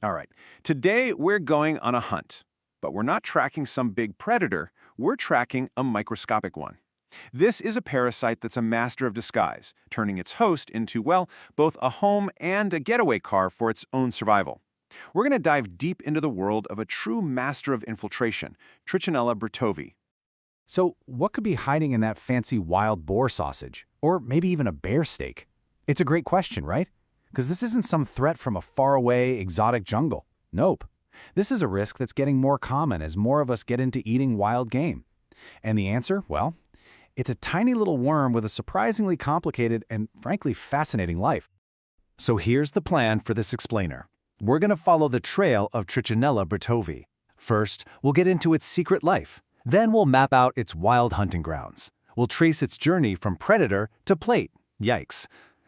All right, today we're going on a hunt, but we're not tracking some big predator, we're tracking a microscopic one. This is a parasite that's a master of disguise, turning its host into, well, both a home and a getaway car for its own survival. We're going to dive deep into the world of a true master of infiltration, Trichinella britovi. So, what could be hiding in that fancy wild boar sausage? Or maybe even a bear steak? It's a great question, right? Because this isn't some threat from a faraway, exotic jungle. Nope. This is a risk that's getting more common as more of us get into eating wild game. And the answer? Well, it's a tiny little worm with a surprisingly complicated and, frankly, fascinating life. So here's the plan for this explainer. We're going to follow the trail of Trichinella britovi. First, we'll get into its secret life. Then we'll map out its wild hunting grounds. We'll trace its journey from predator to plate. Yikes.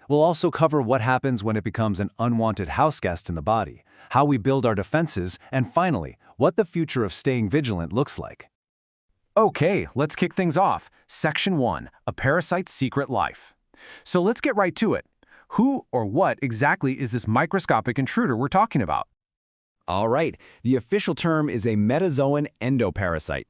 We'll also cover what happens when it becomes an unwanted house guest in the body, how we build our defenses, and finally, what the future of staying vigilant looks like. Okay, let's kick things off. Section 1, a parasite's secret life. So let's get right to it. Who or what exactly is this microscopic intruder we're talking about? All right, the official term is a metazoan endoparasite.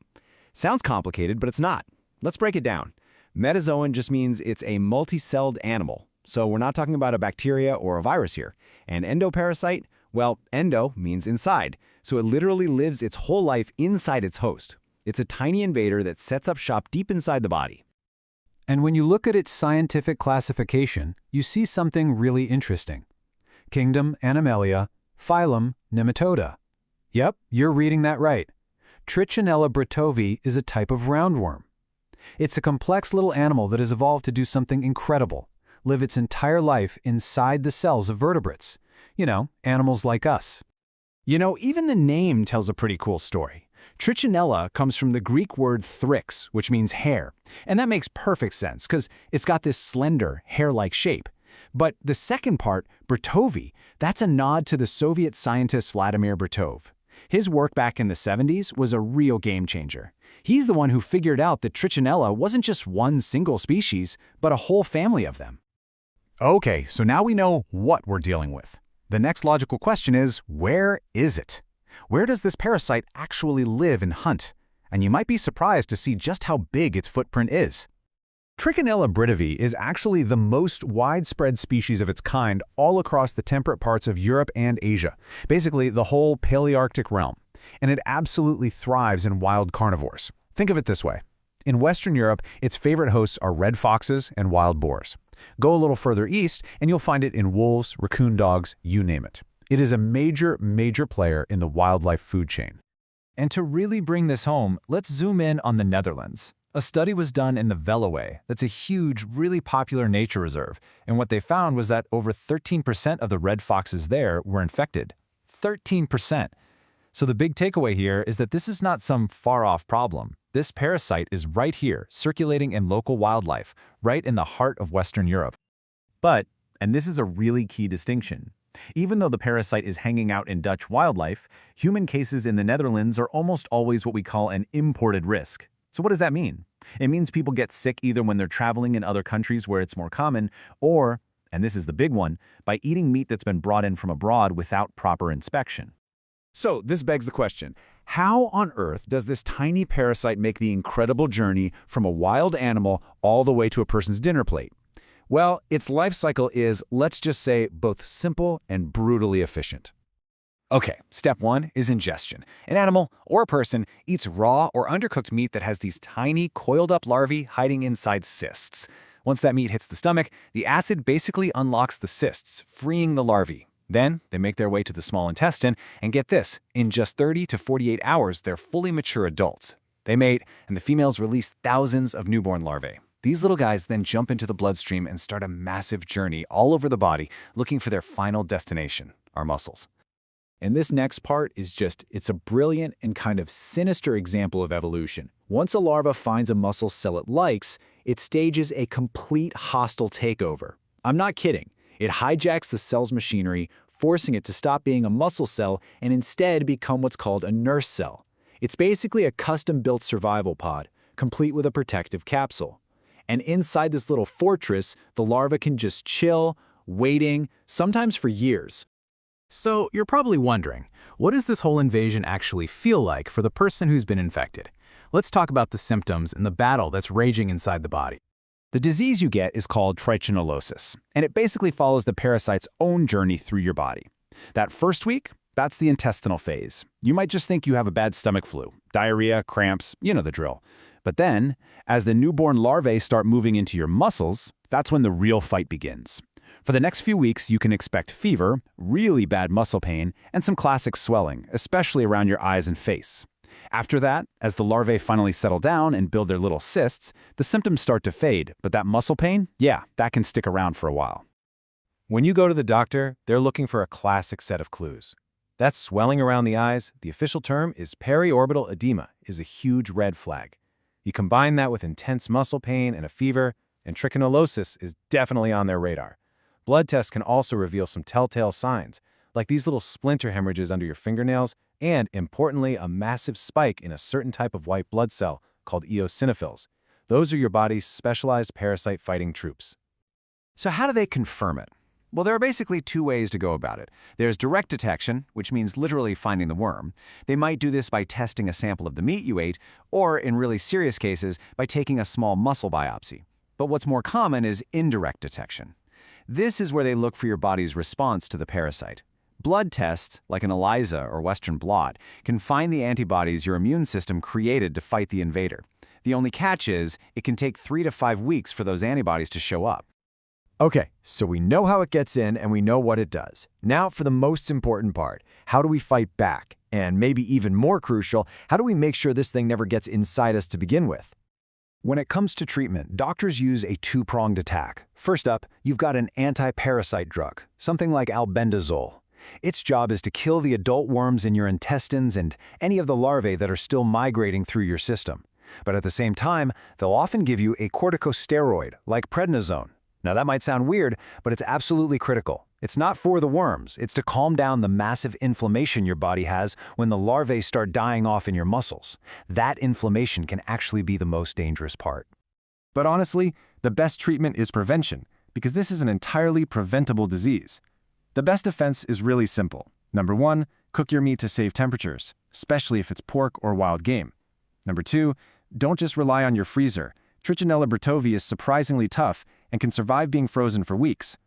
Sounds complicated, but it's not. Let's break it down. Metazoan just means it's a multi-celled animal. So we're not talking about a bacteria or a virus here. And endoparasite, well, endo means inside. So it literally lives its whole life inside its host. It's a tiny invader that sets up shop deep inside the body. And when you look at its scientific classification, you see something really interesting. Kingdom Animalia, phylum Nematoda. Yep, you're reading that right. Trichinella britovi is a type of roundworm. It's a complex little animal that has evolved to do something incredible. Live its entire life inside the cells of vertebrates. You know, animals like us. You know, even the name tells a pretty cool story. Trichinella comes from the Greek word thrix, which means hair. And that makes perfect sense, because it's got this slender, hair-like shape. But the second part, britovi, that's a nod to the Soviet scientist Vladimir Britov. His work back in the 70s was a real game changer. He's the one who figured out that Trichinella wasn't just one single species, but a whole family of them. Okay, so now we know what we're dealing with. The next logical question is, where is it? Where does this parasite actually live and hunt? And you might be surprised to see just how big its footprint is. Trichinella britovi is actually the most widespread species of its kind all across the temperate parts of Europe and Asia, basically the whole Palearctic realm. And it absolutely thrives in wild carnivores. Think of it this way. In Western Europe, its favorite hosts are red foxes and wild boars. Go a little further east, and you'll find it in wolves, raccoon dogs, you name it. It is a major player in the wildlife food chain. And to really bring this home, let's zoom in on the Netherlands. A study was done in the Veluwe. That's a huge, really popular nature reserve. And what they found was that over 13% of the red foxes there were infected. 13%. So the big takeaway here is that this is not some far-off problem. This parasite is right here, circulating in local wildlife, right in the heart of Western Europe. But, and this is a really key distinction, even though the parasite is hanging out in Dutch wildlife, human cases in the Netherlands are almost always what we call an imported risk. So what does that mean? It means people get sick either when they're traveling in other countries where it's more common, or, and this is the big one, by eating meat that's been brought in from abroad without proper inspection. So this begs the question, how on earth does this tiny parasite make the incredible journey from a wild animal all the way to a person's dinner plate? Well, its life cycle is, let's just say, both simple and brutally efficient. Okay, step 1 is ingestion. An animal, or a person, eats raw or undercooked meat that has these tiny, coiled-up larvae hiding inside cysts. Once that meat hits the stomach, the acid basically unlocks the cysts, freeing the larvae. Then, they make their way to the small intestine, and get this, in just 30 to 48 hours, they're fully mature adults. They mate, and the females release thousands of newborn larvae. These little guys then jump into the bloodstream and start a massive journey all over the body, looking for their final destination, our muscles. And this next part is it's a brilliant and kind of sinister example of evolution. Once a larva finds a muscle cell it likes, it stages a complete hostile takeover. I'm not kidding. It hijacks the cell's machinery, forcing it to stop being a muscle cell and instead become what's called a nurse cell. It's basically a custom-built survival pod, complete with a protective capsule. And inside this little fortress, the larva can just chill, waiting, sometimes for years. So you're probably wondering, what does this whole invasion actually feel like for the person who's been infected? Let's talk about the symptoms and the battle that's raging inside the body. The disease you get is called trichinellosis, and it basically follows the parasite's own journey through your body. That first week, that's the intestinal phase. You might just think you have a bad stomach flu, diarrhea, cramps, you know the drill. But then, as the newborn larvae start moving into your muscles, that's when the real fight begins. For the next few weeks, you can expect fever, really bad muscle pain, and some classic swelling, especially around your eyes and face. After that, as the larvae finally settle down and build their little cysts, the symptoms start to fade, but that muscle pain, yeah, that can stick around for a while. When you go to the doctor, they're looking for a classic set of clues. That's swelling around the eyes. The official term is periorbital edema, is a huge red flag. You combine that with intense muscle pain and a fever, and trichinellosis is definitely on their radar. Blood tests can also reveal some telltale signs, like these little splinter hemorrhages under your fingernails, and, importantly, a massive spike in a certain type of white blood cell called eosinophils. Those are your body's specialized parasite-fighting troops. So how do they confirm it? Well, there are basically two ways to go about it. There's direct detection, which means literally finding the worm. They might do this by testing a sample of the meat you ate, or in really serious cases, by taking a small muscle biopsy. But what's more common is indirect detection. This is where they look for your body's response to the parasite. Blood tests, like an ELISA or Western blot, can find the antibodies your immune system created to fight the invader. The only catch is, it can take 3 to 5 weeks for those antibodies to show up. Okay, so we know how it gets in and we know what it does. Now for the most important part, how do we fight back? And maybe even more crucial, how do we make sure this thing never gets inside us to begin with? When it comes to treatment, doctors use a two-pronged attack. First up, you've got an anti-parasite drug, something like albendazole. Its job is to kill the adult worms in your intestines and any of the larvae that are still migrating through your system. But at the same time, they'll often give you a corticosteroid, like prednisone. Now that might sound weird, but it's absolutely critical. It's not for the worms, it's to calm down the massive inflammation your body has when the larvae start dying off in your muscles. That inflammation can actually be the most dangerous part. But honestly, the best treatment is prevention, because this is an entirely preventable disease. The best defense is really simple. Number 1, cook your meat to save temperatures, especially if it's pork or wild game. Number 2, don't just rely on your freezer. Trichinella britovi is surprisingly tough and can survive being frozen for weeks.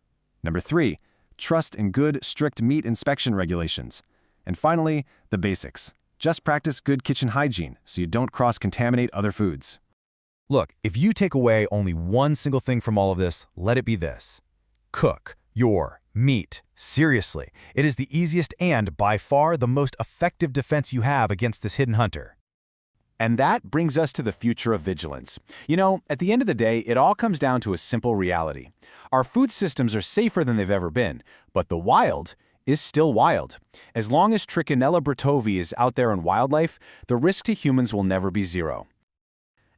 Number 3, trust in good, strict meat inspection regulations. And finally, the basics. Just practice good kitchen hygiene so you don't cross-contaminate other foods. Look, if you take away only one single thing from all of this, let it be this. Cook your meat. Seriously, it is the easiest and, by far, the most effective defense you have against this hidden hunter. And that brings us to the future of vigilance. You know, at the end of the day, it all comes down to a simple reality. Our food systems are safer than they've ever been, but the wild is still wild. As long as Trichinella britovi is out there in wildlife, the risk to humans will never be zero.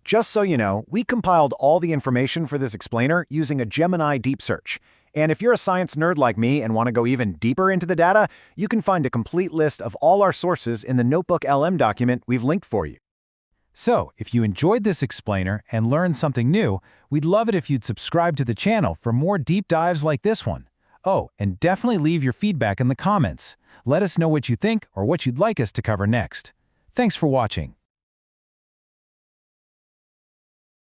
Just so you know, we compiled all the information for this explainer using a Gemini deep search. And if you're a science nerd like me and want to go even deeper into the data, you can find a complete list of all our sources in the Notebook LM document we've linked for you. So, if you enjoyed this explainer and learned something new, we'd love it if you'd subscribe to the channel for more deep dives like this one. Oh, and definitely leave your feedback in the comments. Let us know what you think or what you'd like us to cover next. Thanks for watching.